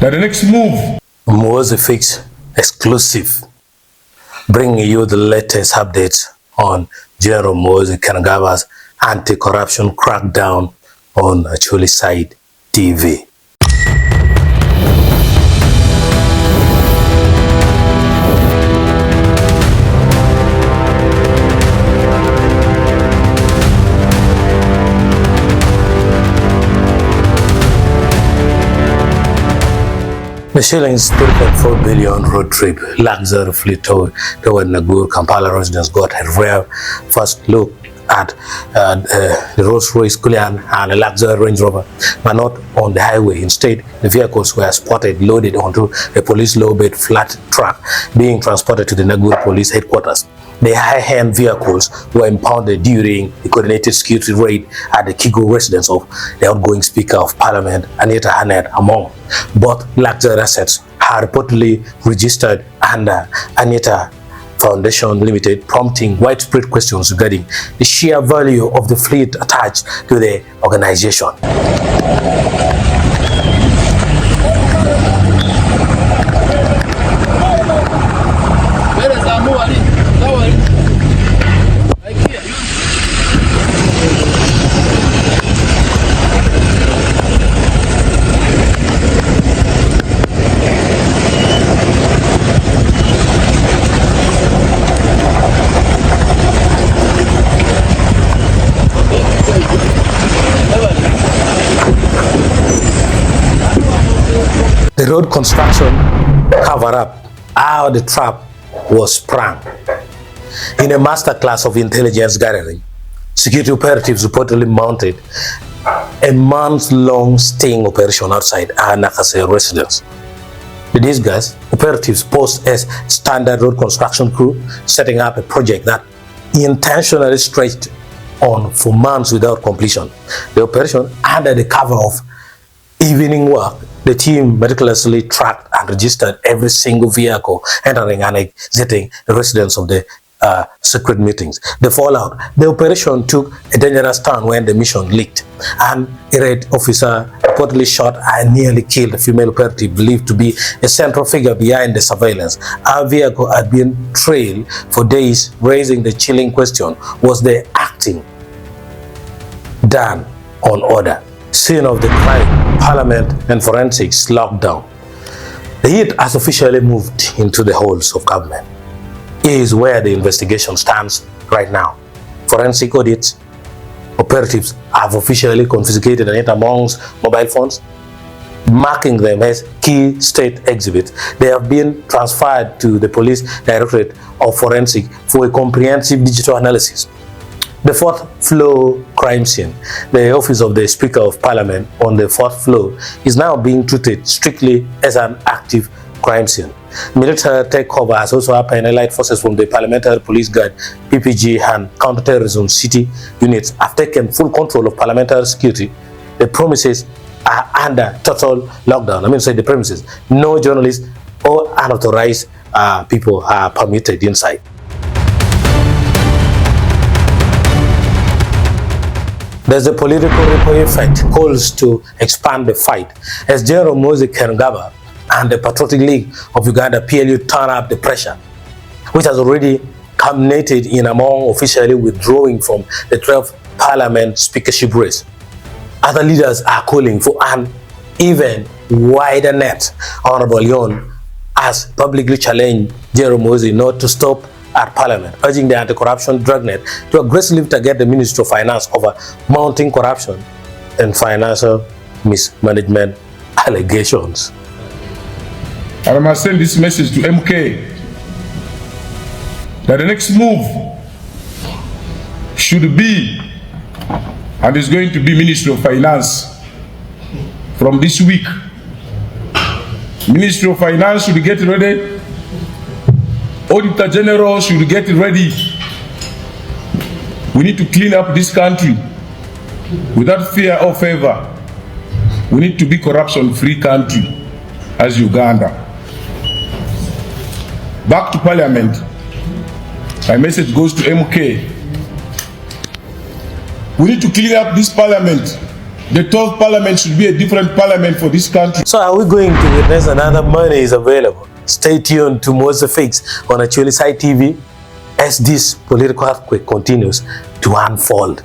Now the next move. MUHOOZI'S Fix exclusive, bringing you the latest updates on General MUHOOZI Kainerugab's anti-corruption crackdown on Acholi Side TV. The shillings 3.4 billion road trip luxury fleet toward Nagur Kampala residents got a rare first look at the Rolls-Royce and a luxury Range Rover, but not on the highway. Instead, the vehicles were spotted loaded onto a police low-bed flat truck being transported to the Nagur police headquarters. The high-end vehicles were impounded during the coordinated security raid at the Kigo residence of the outgoing Speaker of Parliament, Anita Hanet, among. Both luxury assets are reportedly registered under Anita Foundation Limited, prompting widespread questions regarding the sheer value of the fleet attached to the organization. The road construction cover-up, how the trap was sprung. In a masterclass of intelligence gathering, security operatives reportedly mounted a month-long sting operation outside Nakase residence. The disguised operatives posed as standard road construction crew, setting up a project that intentionally stretched on for months without completion. The operation, under the cover of evening work, the team meticulously tracked and registered every single vehicle entering and exiting the residence of the secret meetings. The fallout: the operation took a dangerous turn when the mission leaked. An irate officer reportedly shot and nearly killed a female operative believed to be a central figure behind the surveillance. Our vehicle had been trailed for days, raising the chilling question: was the acting done on order? Scene of the crime, Parliament and forensics locked down. The heat has officially moved into the halls of government. Here is where the investigation stands right now. Forensic audits operatives have officially confiscated and amongst mobile phones, marking them as key state exhibits. They have been transferred to the Police Directorate of Forensic for a comprehensive digital analysis. The fourth floor crime scene, the office of the Speaker of Parliament on the fourth floor, is now being treated strictly as an active crime scene. Military takeover has also happened. Allied forces from the Parliamentary Police Guard, PPG, and counterterrorism city units have taken full control of parliamentary security. The premises are under total lockdown. The premises. No journalists or unauthorized people are permitted inside. There's a political ripple effect, calls to expand the fight as General MUHOOZI Kainerugaba and the Patriotic League of Uganda PLU turn up the pressure, which has already culminated in among officially withdrawing from the 12th Parliament speakership race. Other leaders are calling for an even wider net. Honorable Yon has publicly challenged General MUHOOZI not to stop at Parliament, urging the anti-corruption dragnet to aggressively target the Ministry of Finance over mounting corruption and financial mismanagement allegations. I must send this message to MK that the next move should be, and is going to be, Ministry of Finance from this week. Ministry of Finance should get ready. Auditor General should get ready. We need to clean up this country without fear or favor. We need to be corruption-free country as Uganda. Back to Parliament. My message goes to MK. We need to clean up this Parliament The 12th parliament should be a different parliament for this country. So are we going to witness another money is available? Stay tuned to MUHOOZI'S Fix on Acholi Side TV as this political earthquake continues to unfold.